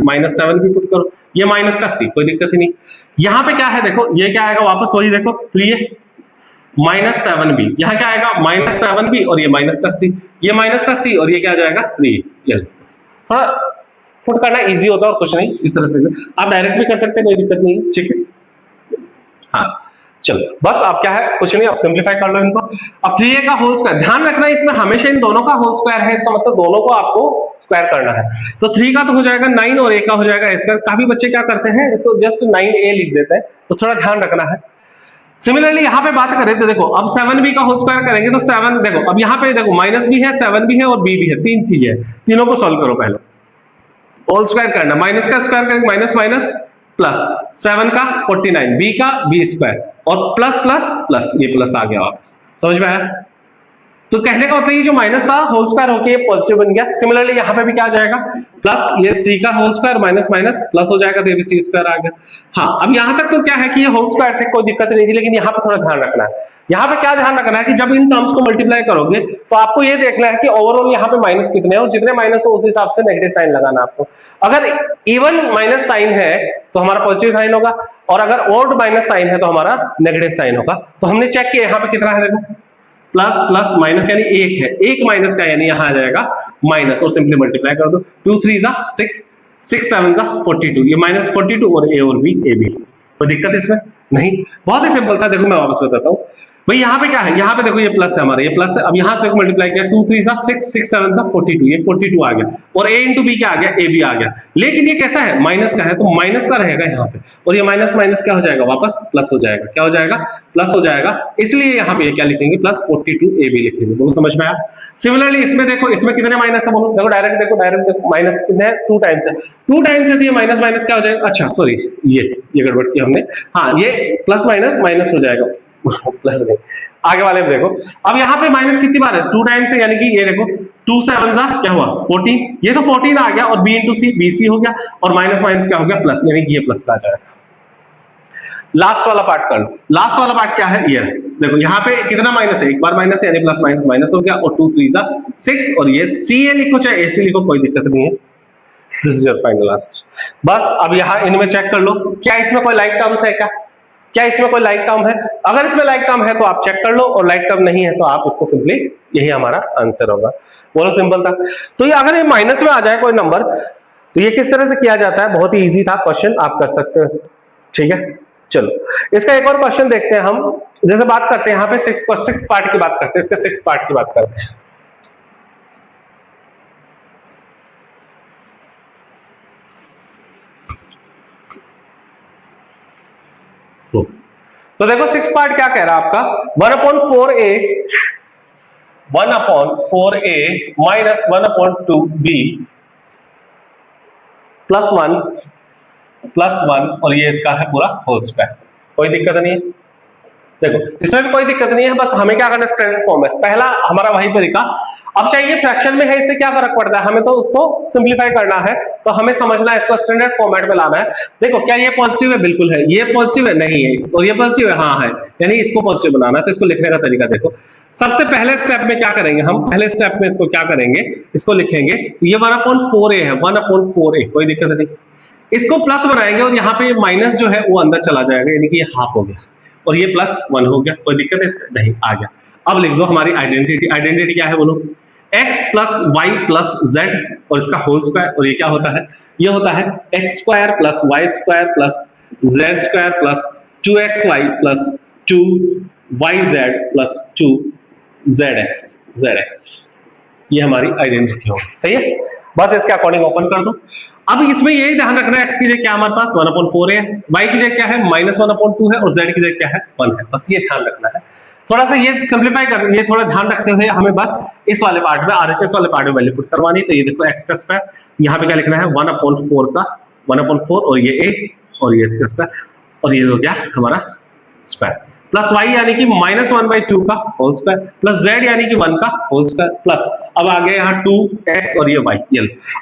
पुट करो, ये माइनस का c, कोई दिक्कत ही नहीं। यहाँ पे क्या है, देखो ये क्या आएगा वापस वही, देखो 3 है -7b, यहाँ क्या आएगा -7b, और ये माइनस का c, ये माइनस का c, और ये क्या आ जाएगा 3। ये थोड़ा पुट करना इजी होता है और कुछ नहीं, इस तरह से आप डायरेक्ट भी कर सकते हैं, कोई दिक्कत नहीं, ठीक है। हाँ चलो बस अब क्या है, कुछ नहीं, आप सिंप्लीफाई कर लो इनको। अब 3a का होल स्क्वायर, ध्यान रखना इसमें हमेशा इन दोनों का होल स्क्वायर है, इसका मतलब दोनों को आपको स्क्वायर करना है। तो 3 का तो हो जाएगा 9 और a का हो जाएगा स्क्वायर। काफी बच्चे क्या करते हैं, इसको जस्ट 9a लिख देते हैं, तो थोड़ा ध्यान रखना है। सिमिलरली यहाँ पे बात करें तो देखो अब 7b का होल स्क्वायर करेंगे तो 7, देखो अब यहाँ पे देखो माइनस भी है, 7 भी है और b भी है, तीन चीजें हैं, तीनों को सॉल्व करो। पहले होल स्क्वायर करना, माइनस का स्क्वायर करेंगे, माइनस माइनस प्लस, 7 का 49, b का b स्क्वायर, और प्लस प्लस प्लस, ये प्लस आ गया वापस, समझ में आया? तो कहने का होता है ये जो माइनस था होल स्क्वायर होके ये पॉजिटिव बन गया। सिमिलरली यहाँ पे भी क्या आ जाएगा, प्लस ये c का whole square minus minus plus हो जाएगा, तो ये भी c स्क्वायर आ गया। हाँ अब यहाँ तक तो क्या है कि ये होल स्क्वायर थे, कोई दिक्कत नहीं थी, लेकिन यहाँ पे थोड़ा ध्यान रखना है। यहाँ पे क्या ध्यान रखना है कि जब इन टर्म्स को मल्टीप्लाई करोगे तो आपको ये देखना है कि ओवरऑल यहाँ पे माइनस कितने हो, जितने माइनस हो उस हिसाब से नेगेटिव साइन लगाना आपको। अगर इवन माइनस साइन है तो हमारा पॉजिटिव साइन होगा, और अगर ऑड माइनस साइन है तो हमारा नेगेटिव साइन होगा। तो हमने चेक किया यहाँ पे कितना है, देखो प्लस प्लस माइनस यानी 1 है, 1 माइनस का यानी यहाँ आ जाएगा माइनस, और सिंपली मल्टीप्लाई कर दो, 2 3 जा 6, 6 7 जा 42, ये -42 और a और b, a b। कोई दिक्कत इसमें नहीं, बहुत ही सिंपल था। देखो मैं वापस बताता हूँ, भाई यहाँ पे क्या है, यहाँ पे देखो ये प्लस है हमारा, ये प्लस है। अब यहाँ से देखो मल्टीप्लाई किया, 2 3 6 6 7 42, ये 42 आ गया और a इंटू बी क्या आ गया, ए बी आ गया। लेकिन ये कैसा है, माइनस का है, तो माइनस का रहेगा यहाँ पे, और ये माइनस माइनस क्या हो जाएगा, वापस प्लस हो जाएगा। क्या हो जाएगा, प्लस हो जाएगा। इसलिए यहाँ पे क्या लिखेंगे, प्लस 42 ए बी लिखेंगे। दोनों समझ में आया। सिमिलरली इसमें देखो, इसमें कितने माइनस है बोलो, देखो डायरेक्ट देखो माइनस कितने है, 2 टाइम्स है, 2 टाइम्स है तो ये माइनस माइनस क्या हो जाएगा, अच्छा सॉरी ये गड़बड़ की हमने, हाँ ये प्लस माइनस माइनस हो जाएगा प्लस नहीं, आगे वाले में देखो। अब यहाँ पे माइनस कितनी बार है, 2 टाइम्स है, यानी कि ये देखो 2 7 क्या हुआ 14, ये तो 14 आ गया, और b into c b c हो गया, और माइनस माइनस क्या हो गया प्लस, यानी कि ये प्लस का आ जाएगा। लास्ट वाला पार्ट कर लो। लास्ट वाला पार्ट क्या है, ये देखो यहाँ पे कितना माइनस है, एक बार माइनस है, यानी प्लस माइनस माइनस हो गया, और 2 3 6, और ये सी ए लिखो चाहे ए सी लिखो, कोई दिक्कत नहीं है। This is your final answer. बस अब यहाँ इनमें चेक कर लो, क्या इसमें कोई लाइक टर्म्स है क्या इसमें कोई लाइक टर्म है? अगर इसमें लाइक टर्म है तो आप चेक कर लो, और लाइक टर्म नहीं है तो आप इसको सिंपली, यही हमारा आंसर होगा। बोलो सिंपल था। तो ये अगर ये माइनस में आ जाए कोई नंबर, तो ये किस तरह से किया जाता है, बहुत ही इजी था क्वेश्चन, आप कर सकते हो। ठीक है, चलो इसका एक और क्वेश्चन देखते हैं हम। जैसे बात करते हैं यहाँ पे सिक्स पार्ट की बात करते हैं, इसके 6 पार्ट की बात करते हैं। तो देखो 6 पार्ट क्या कह रहा है आपका, 1/4a माइनस 1/2b प्लस 1 और ये इसका है पूरा होल स्क्वायर। कोई दिक्कत नहीं है, देखो इसमें भी कोई दिक्कत नहीं है, बस हमें क्या करना है, स्टैंडर्ड फॉर्म है पहला हमारा वही तरीका। अब चाहिए फ्रैक्शन में है, इससे क्या फर्क पड़ता है, हमें तो उसको सिंपलीफाई करना है, तो हमें समझना है इसको स्टैंडर्ड फॉर्मेट में लाना है। देखो क्या ये पॉजिटिव है, बिल्कुल है, ये पॉजिटिव है, नहीं है, और ये पॉजिटिव है, हाँ है, यानी इसको पॉजिटिव बनाना है। तो इसको लिखने का तरीका देखो, सबसे पहले स्टेप में क्या करेंगे हम, पहले स्टेप में इसको क्या करेंगे, इसको लिखेंगे, ये 1/4a है, 1/4a, कोई दिक्कत नहीं। इसको प्लस बनाएंगे और यहाँ पे माइनस जो है वो अंदर चला जाएगा, यानी कि ये हाफ हो गया, और ये +1 हो गया। कोई दिक्कत है इसमें, नहीं, आ गया। अब लिख दो हमारी आइडेंटिटी। आइडेंटिटी क्या है बोलो, x + y + z और इसका होल स्क्वायर, और ये क्या होता है, ये होता है x² + y² + z² + 2xy + 2yz + 2zx। ये हमारी आइडेंटिटी होगी, सही है। बस इसके अकॉर्डिंग ओपन कर दो। अब इसमें यही ध्यान रखना है, x की जगह क्या हमारे पास 1/4 है, y की जगह क्या है -1/2 है, और z की जगह क्या है 1 है। बस ये ध्यान रखना है। थोड़ा सा ये सिंपलीफाई कर, ये थोड़ा ध्यान रखते हुए हमें बस इस वाले पार्ट में, आरएचएस वाले पार्ट में वैल्यू पुट करवानी है। तो ये देखो x का स्क्वायर, यहाँ पे क्या लिखना है 1/4 का 1/4, और ये a, और ये इसका स्क्वायर, और ये हो गया हमारा स्क्वायर, प्लस y यानी कि -1/2 का होल स्क्वायर, प्लस z यानी कि 1 का होल स्क्वायर, प्लस अब आ गया यहाँ 2x और ये y।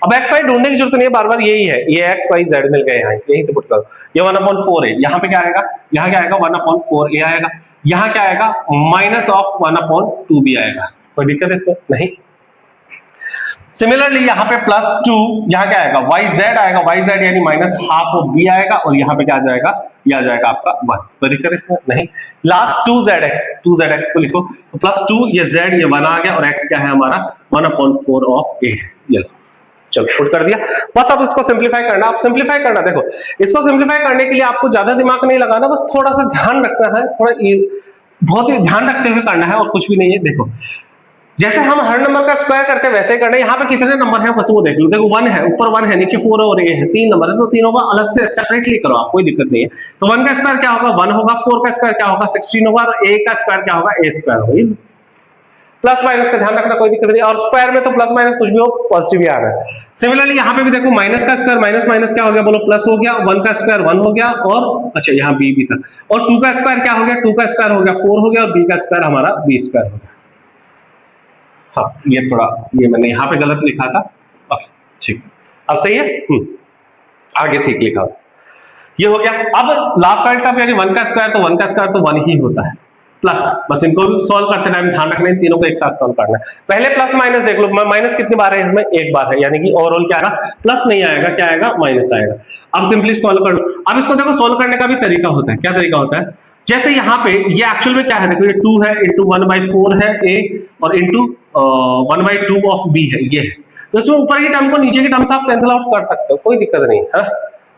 अब x y ढूंढने की जरूरत नहीं है, बार बार यही है, ये x y z मिल गए, यहाँ यहीं से पुट करो। ये 1/4 है, यहाँ पे क्या आएगा, यहाँ क्या आएगा 1/4a आएगा, यहाँ क्या आएगा -1/2b आएगा। कोई दिक्कत है इसमें, नहीं। सिमिलरली यहाँ पे +2, यहाँ क्या आएगा yz आएगा, yz यानी -1/2 of b आएगा, और यहाँ पे क्या आ जाएगा, ये आ जाएगा आपका 1। कोई दिक्कत है इसमें, नहीं। लास्ट 2zx को लिखो, तो +2 ये z ये 1 आ गया, और x क्या है हमारा 1/4 of a। ये चलो पुट कर दिया। बस अब इसको सिंपलीफाई करना। आप सिंपलीफाई करना, देखो इसको सिंपलीफाई करने के लिए आपको ज्यादा दिमाग नहीं लगाना, बस थोड़ा सा ध्यान रखना है, थोड़ा बहुत ही ध्यान रखते हुए करना है, और कुछ भी नहीं है। देखो जैसे हम हर नंबर का स्क्वायर करते हैं वैसे ही करना है। यहाँ पे कितने नंबर हैं बस वो देख लो, देखो 1 है, ऊपर 1 है, नीचे 4 और a है, 3 नंबर है, तो तीनों का अलग से सेपरेटली करो आप, कोई दिक्कत नहीं है। तो 1 का स्क्वायर क्या होगा 1 होगा, 4 का स्क्वायर क्या होगा 16 होगा, और a का स्क्वायर क्या होगा a² होगा। प्लस माइनस का ध्यान रखना, कोई दिक्कत नहीं। और स्क्वायर में तो प्लस माइनस कुछ भी हो, पॉजिटिव ही आ रहा है। सिमिलरली यहाँ पे भी देखो माइनस का स्क्वायर माइनस माइनस क्या हो गया बोलो, प्लस हो गया, 1 का स्क्वायर 1 हो गया, और अच्छा यहाँ b भी था, और 2 का स्क्वायर क्या हो गया 2 का स्क्वायर हो गया 4 हो गया, और b का स्क्वायर हमारा b² हो गया। हाँ ये थोड़ा, ये मैंने यहाँ पे गलत लिखा था, ठीक, अब सही है, आगे ठीक लिखा, ये हो गया। अब लास्ट वाइड का भी 1 का स्क्वायर तो 1 का स्क्वायर तो 1 ही होता है, प्लस, बस इनको सॉल्व करते टाइम ध्यान रखना है, तीनों को एक साथ सॉल्व करना है। पहले प्लस माइनस देख लो, माइनस कितनी बार है इसमें, एक बार है, यानी कि ओवरऑल क्या आएगा प्लस नहीं आएगा, क्या आएगा माइनस आएगा। अब सिंपली सॉल्व कर लो। अब इसको देखो सॉल्व करने का भी तरीका होता है, क्या तरीका होता है, जैसे यहाँ पे ये एक्चुअल में क्या है, देखो ये 2 है इंटू 1/4 है a, और इंटू 1/2 ऑफ b है, ये है। तो इसमें ऊपर की टर्म को नीचे की टर्म से आप कैंसिल आउट कर सकते हो, कोई दिक्कत नहीं है।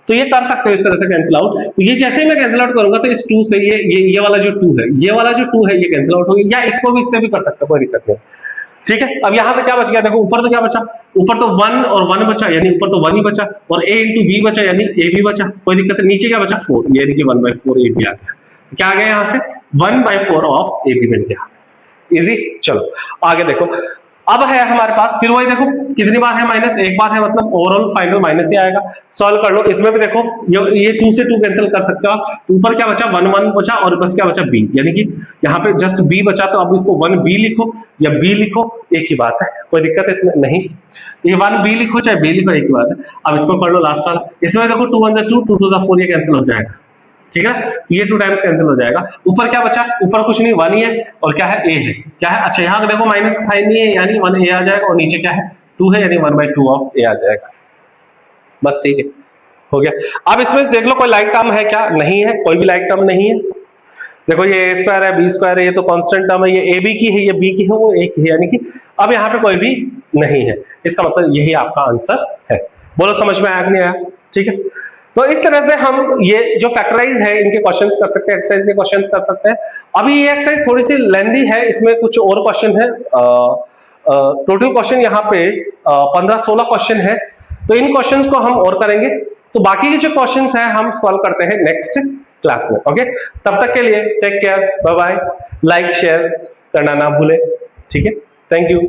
तो ये कर सकते हो इस तरह से कैंसिल आउट। तो ये जैसे ही मैं कैंसिल आउट करूंगा तो इस 2 से ये वाला जो 2 है, ये वाला जो 2 है ये कैंसिल आउट हो गया, या इसको भी इससे भी कर सकते हो, कोई दिक्कत नहीं। ठीक है, अब यहां से क्या बच गया, देखो ऊपर तो क्या बचा, ऊपर तो 1 और 1 बचा, यानी ऊपर तो 1 ही बचा, और a इंटू बी बचा, यानी a भी बचा, कोई दिक्कत नहीं। नीचे क्या बचा 4, यानी कि 1/4 a भी आ गया। क्या आ गया यहां से 1/4 ऑफ a भी बन गया। इजी। चलो आगे देखो, अब है हमारे पास फिर वही देखो कितनी बार है माइनस, एक बार है, मतलब ओवरऑल फाइनल माइनस ही आएगा। सॉल्व कर लो, इसमें भी देखो ये 2 से 2 कैंसिल कर सकते हो आप। ऊपर क्या बचा 1 1 बचा, और बस क्या बचा b, यानी कि यहाँ पे जस्ट b बचा, तो अब इसको 1b लिखो या b लिखो, एक ही बात है, कोई दिक्कत है इसमें नहीं। ये 1b लिखो चाहे b लिखो, एक ही बात है। अब इसको कर लो लास्ट वाला, इसमें देखो 2 1 2 2 2 4, ये कैंसिल हो जाएगा। ठीक है, ये 2 टाइम्स कैंसिल हो जाएगा। ऊपर क्या बचा, ऊपर कुछ नहीं 1 ही है, और क्या है a है, क्या है, अच्छा यहाँ देखो माइनस साइन नहीं है, यानी 1a आ जाएगा, और नीचे क्या है 2 है, यानी 1/2 ऑफ a आ जाएगा। बस ठीक है, हो गया। अब इसमें देख लो कोई लाइक टर्म है क्या, नहीं है, कोई भी लाइक टर्म नहीं है। देखो ये a स्क्वायर है, b स्क्वायर है, ये तो कांस्टेंट टर्म है, ये a b की है, ये b की है, वो a की है, यानी कि अब यहाँ पे कोई भी नहीं है। इसका मतलब यही आपका आंसर है। बोलो समझ में आया कि नहीं आया? ठीक है, तो इस तरह से हम ये जो फैक्टराइज है इनके क्वेश्चंस कर सकते हैं, एक्सरसाइज के क्वेश्चंस कर सकते हैं। अभी ये एक्सरसाइज थोड़ी सी लेंथी है, इसमें कुछ और क्वेश्चन है। टोटल क्वेश्चन यहाँ पे 15-16 क्वेश्चन है, तो इन क्वेश्चंस को हम और करेंगे। तो बाकी के जो क्वेश्चंस हैं हम सॉल्व करते हैं नेक्स्ट क्लास में। ओके, तब तक के लिए take care, bye bye, like share करना ना भूले। ठीक है, थैंक यू।